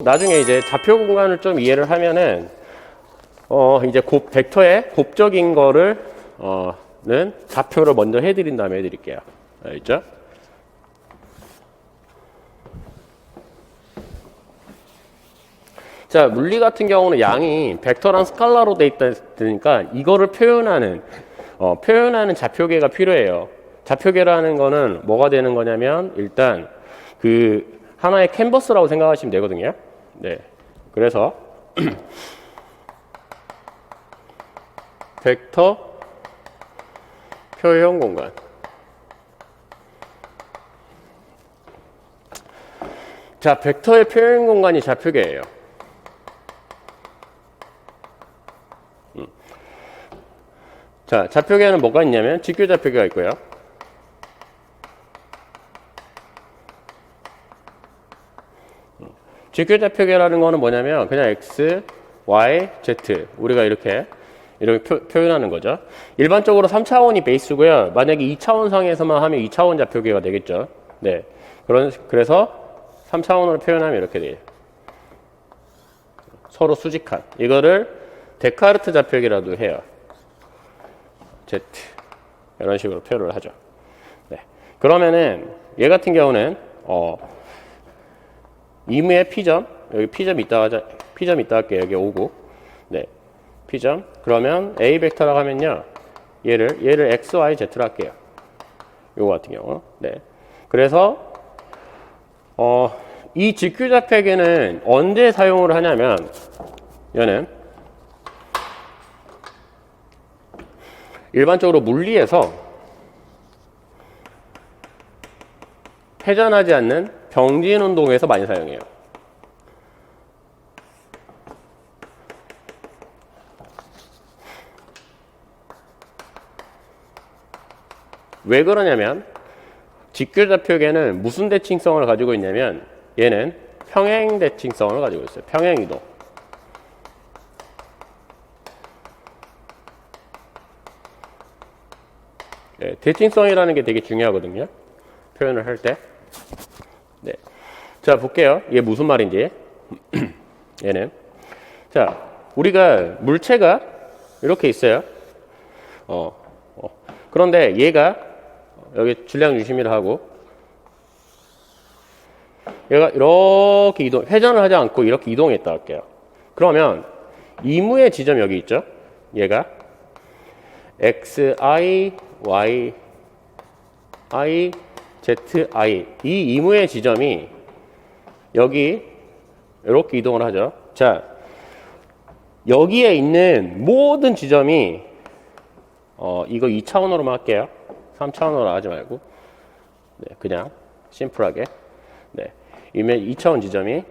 나중에 이제 좌표 공간을 좀 이해를 하면은 이제 벡터의 곱적인 거를 는 좌표를 먼저 해드린 다음에 해드릴게요. 알겠죠? 자, 물리 같은 경우는 양이 벡터랑 스칼라로 돼 있다니까 이거를 표현하는 좌표계가 필요해요. 좌표계라는 거는 뭐가 되는 거냐면 일단 그 하나의 캔버스라고 생각하시면 되거든요. 네. 그래서 벡터 표현 공간. 자, 벡터의 표현 공간이 좌표계예요. 자, 좌표계는 뭐가 있냐면 직교 좌표계가 있고요. 직교 좌표계라는 거는 뭐냐면 그냥 x, y, z 우리가 이렇게 표현하는 거죠. 일반적으로 3차원이 베이스고요. 만약에 2차원 상에서만 하면 2차원 좌표계가 되겠죠. 네. 그래서 3차원으로 표현하면 이렇게 돼요. 서로 수직한. 이거를 데카르트 좌표계라도 해요. Z. 이런 식으로 표현을 하죠. 네. 그러면은 얘 같은 경우는 이무의 P점, 여기 P점 있다 할게요. 여기 오고. 네. P점. 그러면 A 벡터라고 하면요. 얘를 X, Y, Z로 할게요. 요거 같은 경우. 네. 그래서, 이 직교 좌표계는 언제 사용을 하냐면, 얘는 일반적으로 물리에서 회전하지 않는 병진 운동에서 많이 사용해요. 왜 그러냐면 직교 좌표계는 무슨 대칭성을 가지고 있냐면 얘는 평행 대칭성을 가지고 있어요. 평행 이동. 네, 대칭성이라는 게 되게 중요하거든요. 표현을 할 때. 네. 자, 볼게요. 이게 무슨 말인지. 얘는. 자, 우리가 물체가 이렇게 있어요. 그런데 얘가 여기 질량 유심이라 하고 얘가 이렇게 회전을 하지 않고 이렇게 이동했다 할게요. 그러면 이무의 지점 여기 있죠? 얘가 x, i, y, i, z, i 이 이무의 지점이 여기 이렇게 이동을 하죠. 자, 여기에 있는 모든 지점이 이거 2차원으로만 할게요. 3차원으로 하지 말고 네, 그냥 심플하게 네, 이면 2차원 지점이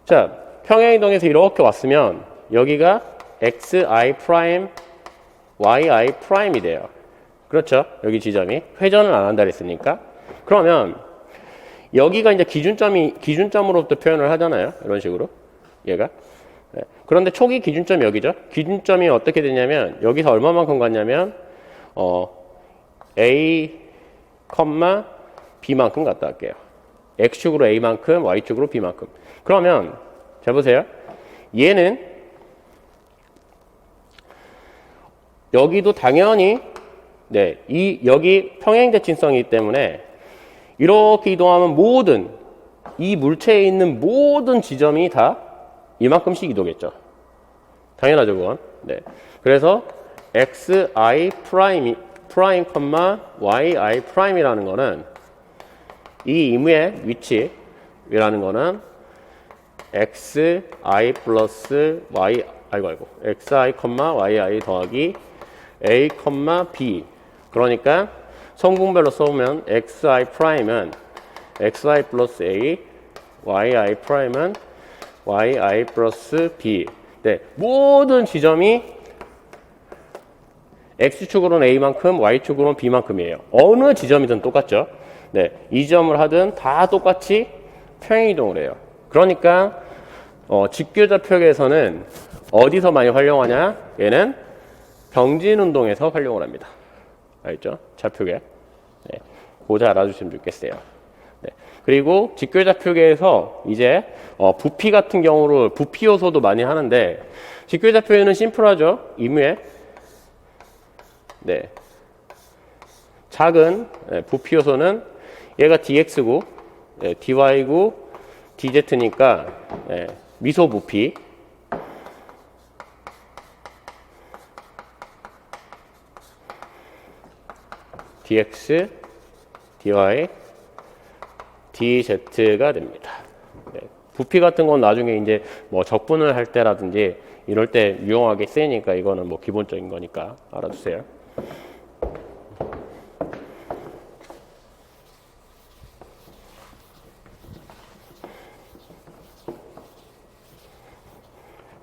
자, 평행이동에서 이렇게 왔으면 여기가 x, i 프라임, y, i 프라임이 돼요. 그렇죠? 여기 지점이 회전을 안 한다 그랬으니까 그러면 여기가 이제 기준점으로부터 표현을 하잖아요. 이런 식으로 얘가 네. 그런데 초기 기준점이 여기죠. 기준점이 어떻게 되냐면 여기서 얼마만큼 갔냐면 A, B만큼 갔다 할게요. X축으로 A만큼, Y축으로 B만큼. 그러면 잘 보세요. 얘는 여기도 당연히 네, 여기 평행 대칭성이기 때문에 이렇게 이동하면 이 물체에 있는 모든 지점이 다 이만큼씩 이동했죠. 당연하죠, 그건. 네. 그래서 x, i 프라임, y, i 프라임이라는 거는 이 이무의 위치라는 거는 x, i 플러스 y, x, i, y, i 더하기 a, b. 그러니까 성분별로 써보면 x, i 프라임은 x, i 플러스 a, y, i 프라임은 y, i 플러스 b. 네, 모든 지점이 x축으로는 a만큼, y축으로는 b만큼이에요. 어느 지점이든 똑같죠. 네, 이 점을 하든 다 똑같이 평행이동을 해요. 그러니까 직교 좌표계에서는 어디서 많이 활용하냐? 얘는 병진 운동에서 활용을 합니다. 알겠죠? 좌표계. 네, 그거 잘 알아주시면 좋겠어요. 네. 그리고 직결좌표계에서 이제 부피 같은 경우로 부피 요소도 많이 하는데 직결좌표에는 심플하죠. 이무의 네. 작은 부피 요소는 얘가 dx고 dy고 dz니까 미소 부피 dx, dy, dz가 됩니다. 부피 같은 건 나중에 이제 뭐 적분을 할 때라든지 이럴 때 유용하게 쓰이니까 이거는 뭐 기본적인 거니까 알아두세요.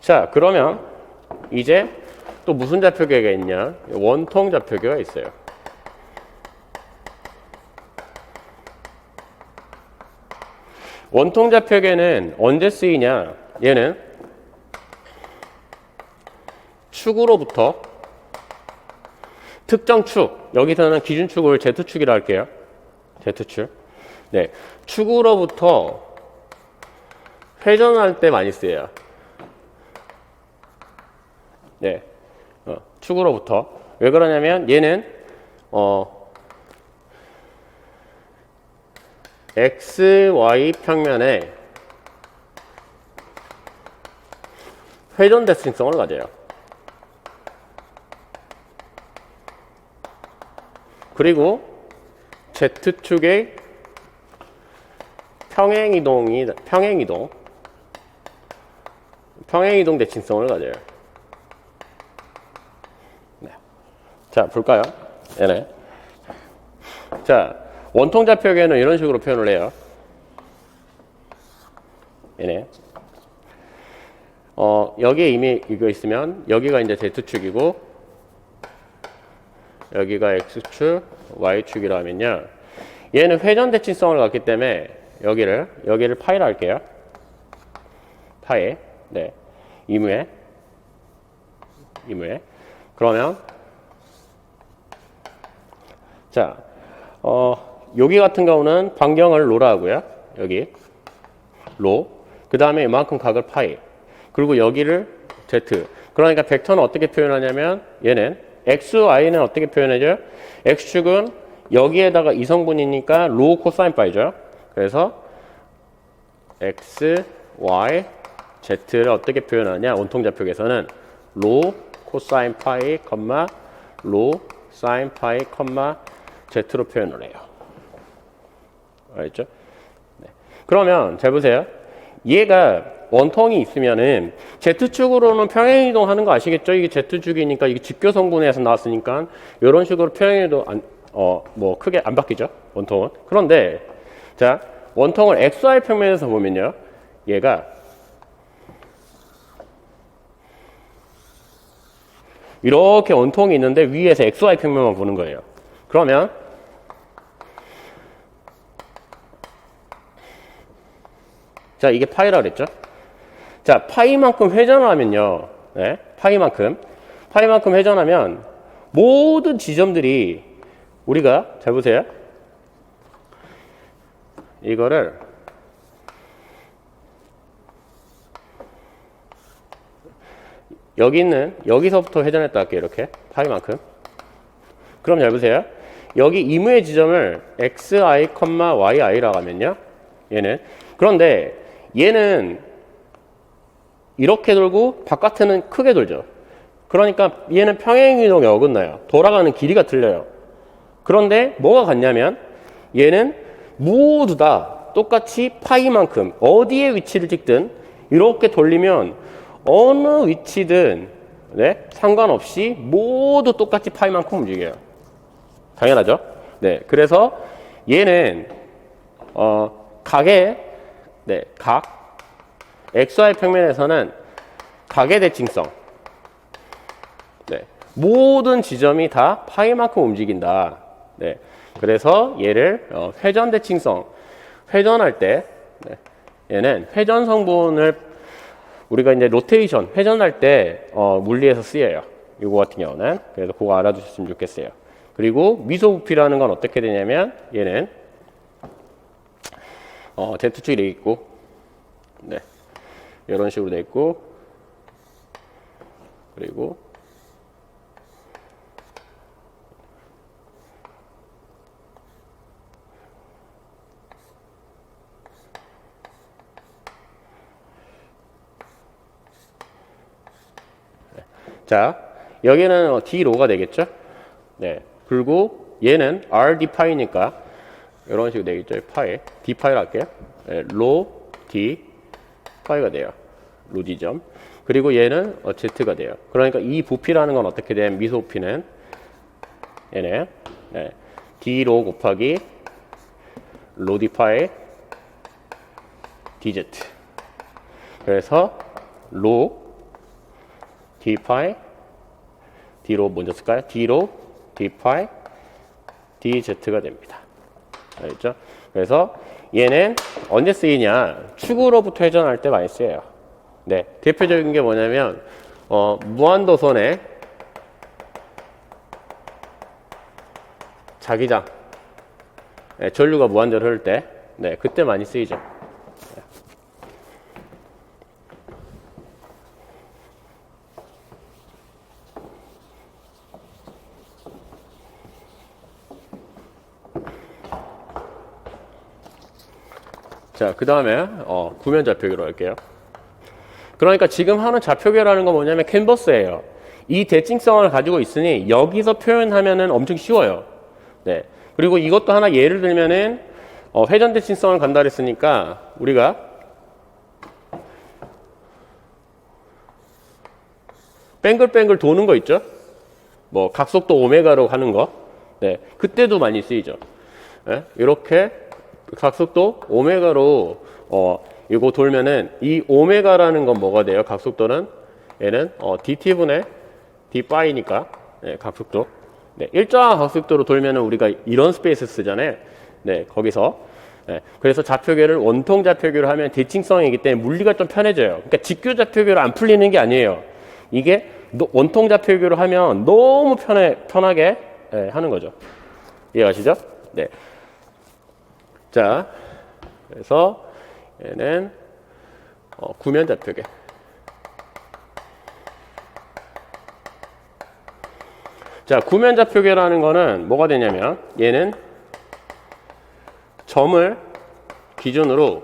자, 그러면 이제 또 무슨 좌표계가 있냐? 원통 좌표계가 있어요. 원통 좌표계는 언제 쓰이냐? 얘는 축으로부터 특정 축, 여기서는 기준축을 Z축이라 할게요. Z축. 네, 축으로부터 회전할 때 많이 쓰여요. 네, 축으로부터. 왜 그러냐면 얘는 x, y 평면에 회전 대칭성을 가져요. 그리고 z축의 평행이동 대칭성을 가져요. 네. 자, 볼까요? 얘네. 자, 원통 좌표계는 이런 식으로 표현을 해요. 얘네. 여기에 이미 이거 있으면 여기가 이제 Z축이고 여기가 X축, Y축이라 하면요. 얘는 회전 대칭성을 갖기 때문에 여기를 파이라 할게요. 파이. 네. 이무에. 그러면 자, 여기 같은 경우는 반경을 로라 하고요. 여기 로. 그 다음에 이만큼 각을 파이. 그리고 여기를 Z. 그러니까 벡터는 어떻게 표현하냐면 얘는 X, Y는 어떻게 표현해줘요? X축은 여기에다가 이성분이니까 로 코사인 파이죠. 그래서 X, Y, Z를 어떻게 표현하냐? 원통좌표에서는 로 코사인 파이, 로 사인 파이, Z로 표현을 해요. 알겠죠? 네. 그러면 잘 보세요. 얘가 원통이 있으면은 Z축으로는 평행이동 하는 거 아시겠죠? 이게 Z축이니까 이게 직교성분에서 나왔으니까 이런 식으로 평행이동 뭐 크게 안 바뀌죠? 원통은. 그런데 자, 원통을 XY 평면에서 보면요. 얘가 이렇게 원통이 있는데 위에서 XY 평면만 보는 거예요. 그러면 자, 이게 파이라 그랬죠? 자, 파이만큼 회전을 하면요. 네, 파이만큼 회전하면 모든 지점들이 우리가 잘 보세요. 이거를 여기서부터 회전했다 할게요. 이렇게 파이만큼. 그럼 잘 보세요. 여기 이무의 지점을 xi, yi라고 하면요. 얘는 그런데 얘는 이렇게 돌고 바깥에는 크게 돌죠. 그러니까 얘는 평행이동에 어긋나요. 돌아가는 길이가 틀려요. 그런데 뭐가 같냐면 얘는 모두 다 똑같이 파이만큼 어디에 위치를 찍든 이렇게 돌리면 어느 위치든 네, 상관없이 모두 똑같이 파이만큼 움직여요. 당연하죠? 네, 그래서 얘는 각 XY 평면에서는 각의 대칭성. 네. 모든 지점이 다 파이만큼 움직인다. 네. 그래서 얘를 회전 대칭성. 회전할 때 네. 얘는 회전 성분을 우리가 이제 로테이션 회전할 때 물리에서 쓰여요. 이거 같은 경우는. 그래서 그거 알아두셨으면 좋겠어요. 그리고 미소 부피라는 건 어떻게 되냐면 얘는 Z축이 돼 있고, 네. 이런 식으로 돼 있고, 그리고 자, 여기는 D로가 되겠죠? 네. 그리고 얘는 RD 파이니까 이런 식으로 되겠죠? 파이. D 파이로 할게요. 네, 로 D 파이가 돼요. 로 지점. 그리고 얘는 Z가 돼요. 그러니까 이 부피라는 건 어떻게 된 미소부피는 얘네 네. D로 곱하기 로 D 파이 DZ. 그래서 로 D 파이 D로 먼저 쓸까요? D로 D 파이 DZ가 됩니다. 알겠죠? 그래서 얘는 언제 쓰이냐? 축으로부터 회전할 때 많이 쓰여요. 네, 대표적인 게 뭐냐면 무한도선에 자기장 네, 전류가 무한대로 흐를 때 네, 그때 많이 쓰이죠. 자, 그 다음에 구면 좌표계로 할게요. 그러니까 지금 하는 좌표계라는 건 뭐냐면 캔버스예요. 이 대칭성을 가지고 있으니 여기서 표현하면은 엄청 쉬워요. 네. 그리고 이것도 하나 예를 들면은 회전 대칭성을 간다 그랬으니까 우리가 뱅글뱅글 도는 거 있죠? 뭐 각속도 오메가로 하는 거. 네. 그때도 많이 쓰이죠. 네. 이렇게 각속도 오메가로 이거 돌면은 이 오메가라는 건 뭐가 돼요? 각속도는 얘는 dt분의 d파이니까 네, 각속도. 네, 일정한 각속도로 돌면은 우리가 이런 스페이스 쓰잖아요. 네, 거기서 네, 그래서 좌표계를 원통 좌표계로 하면 대칭성이기 때문에 물리가 좀 편해져요. 그러니까 직교 좌표계로 안 풀리는 게 아니에요. 이게 원통 좌표계로 하면 너무 편하게 네, 하는 거죠. 이해가시죠? 네. 자, 그래서 얘는 구면 좌표계. 자, 구면 좌표계라는 거는 뭐가 되냐면 얘는 점을 기준으로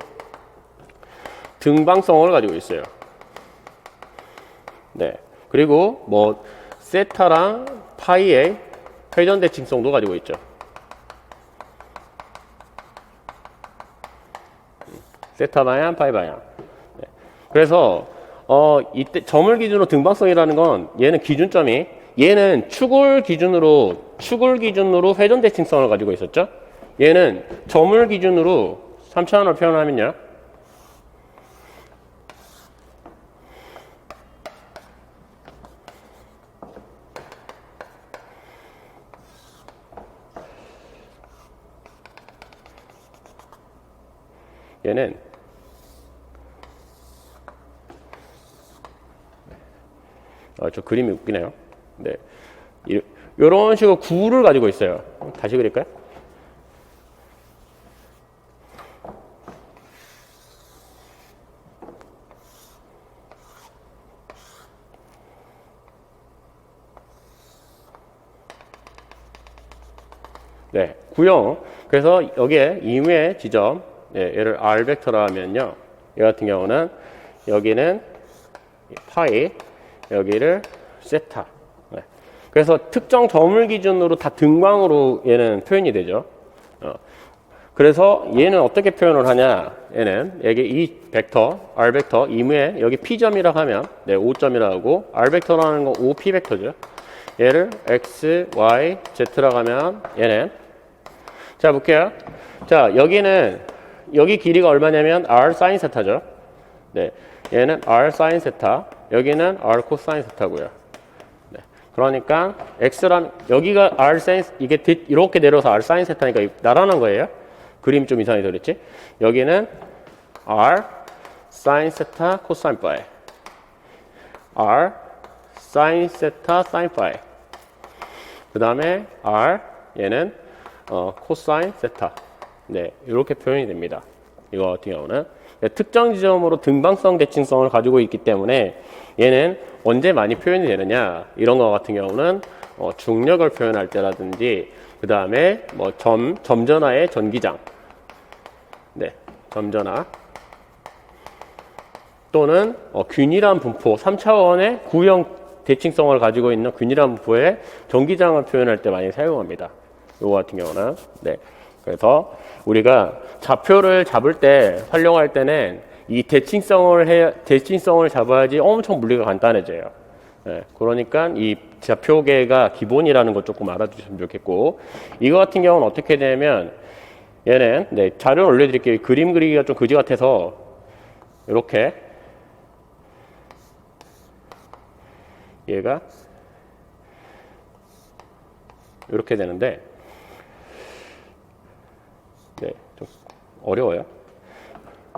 등방성을 가지고 있어요. 네. 그리고 뭐 세타랑 파이의 회전 대칭성도 가지고 있죠. 세타 방향, 파이 방향. 네. 그래서 이때 점을 기준으로 등방성이라는 건 얘는 기준점이 얘는 축을 기준으로 회전 대칭성을 가지고 있었죠. 얘는 점을 기준으로 3차원으로 표현하면요. 얘는 저 그림이 웃기네요. 네. 이런 식으로 구를 가지고 있어요. 다시 그릴까요? 네, 구형. 그래서 여기에 임의 지점, 네, 얘를 R 벡터라 하면요. 이 같은 경우는 여기는 파이, 여기를 세타. 네. 그래서 특정 점을 기준으로 다 등광으로 얘는 표현이 되죠. 그래서 얘는 어떻게 표현을 하냐? 얘는 여기 이 벡터, R 벡터, 임의 여기 P점이라고 하면, 네, O점이라고 하고, R 벡터라는 건 OP 벡터죠. 얘를 X, Y, Z라고 하면 얘는 자, 볼게요. 자, 여기는 여기 길이가 얼마냐면 R 사인 세타죠. 네. 얘는 R 사인 세타, 여기는 R 코사인 세타고요. 네. 그러니까 X라는 여기가 R 사인 이게 이렇게 내려서 R 사인 세타니까 나란한 거예요. 그림 좀 이상해서 그랬지. 여기는 R 사인 세타 코사인 파이. R 사인 세타 사인 파이. 그다음에 R 얘는 코사인 세타. 네, 이렇게 표현이 됩니다. 이거 같은 경우는 특정 지점으로 등방성 대칭성을 가지고 있기 때문에 얘는 언제 많이 표현이 되느냐, 이런 거 같은 경우는 중력을 표현할 때라든지, 그 다음에 뭐 점전화의 전기장, 네, 점전화, 또는 균일한 분포, 3차원의 구형 대칭성을 가지고 있는 균일한 분포의 전기장을 표현할 때 많이 사용합니다. 이거 같은 경우는. 네. 그래서 우리가 좌표를 잡을 때, 활용할 때는 이 대칭성을 잡아야지 엄청 물리가 간단해져요. 네. 그러니까 이 좌표계가 기본이라는 거 조금 알아두시면 좋겠고, 이거 같은 경우는 어떻게 되냐면, 얘는, 네, 자료를 올려드릴게요. 그림 그리기가 좀 그지 같아서, 이렇게, 얘가, 이렇게 되는데, 네, 좀 어려워요.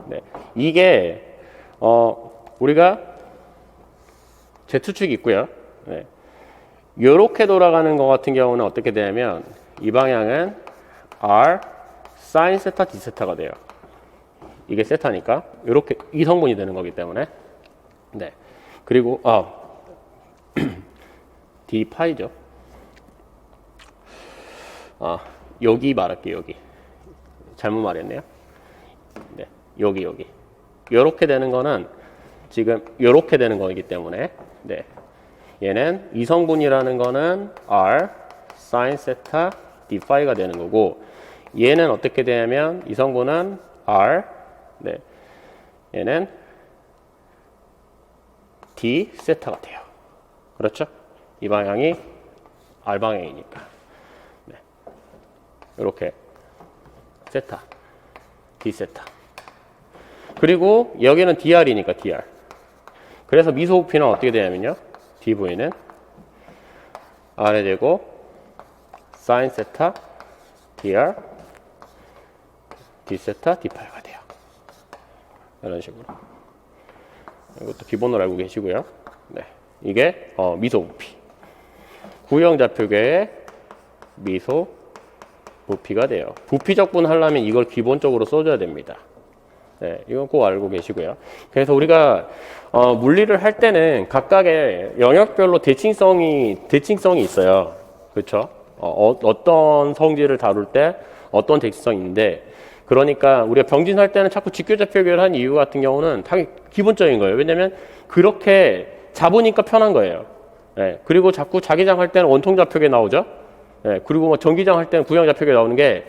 네, 이게 우리가 Z축이 있고요. 네, 요렇게 돌아가는 것 같은 경우는 어떻게 되냐면 이 방향은 R sin 세타 D 세타가 돼요. 이게 세타니까 요렇게 이 성분이 되는 거기 때문에. 네, 그리고 D 파이죠. 여기 말할게요. 여기 잘못 말했네요. 네, 여기 요렇게 되는 거는 지금 요렇게 되는 거기 때문에, 네, 얘는 이 성분이라는 거는 R sin 세타 D 파이가 되는 거고, 얘는 어떻게 되냐면 이 성분은 R, 네, 얘는 D 세타가 돼요. 그렇죠? 이 방향이 R 방향이니까. 네, 이렇게 세타, D 세타. 그리고 여기는 DR이니까 DR. 그래서 미소부피는 어떻게 되냐면요, DV는 R에 되고 sin 세타 DR D 세타 D8가 돼요. 이런 식으로. 이것도 기본으로 알고 계시고요. 네, 이게 미소부피, 구형 좌표계의 미소부피가 돼요. 부피적분 하려면 이걸 기본적으로 써줘야 됩니다. 네, 이건 꼭 알고 계시고요. 그래서 우리가 물리를 할 때는 각각의 영역별로 대칭성이 있어요. 그렇죠? 어떤 성질을 다룰 때 어떤 대칭성이 있는데, 그러니까 우리가 병진할 때는 자꾸 직교좌표계를 한 이유 같은 경우는 당연히 기본적인 거예요. 왜냐면 그렇게 잡으니까 편한 거예요. 네, 그리고 자꾸 자기장 할 때는 원통좌표계 나오죠. 네, 그리고 뭐 전기장 할 때는 구형좌표계 나오는 게,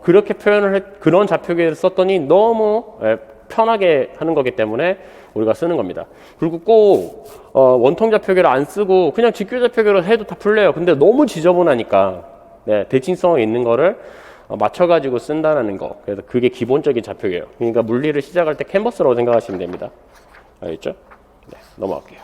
그렇게 그런 좌표계를 썼더니 너무 편하게 하는 거기 때문에 우리가 쓰는 겁니다. 그리고 꼭 원통 좌표계를 안 쓰고 그냥 직교 좌표계로 해도 다 풀려요. 근데 너무 지저분하니까, 네, 대칭성이 있는 거를 맞춰가지고 쓴다는 거. 그래서 그게 기본적인 좌표계예요. 그러니까 물리를 시작할 때 캔버스라고 생각하시면 됩니다. 알겠죠? 네, 넘어갈게요.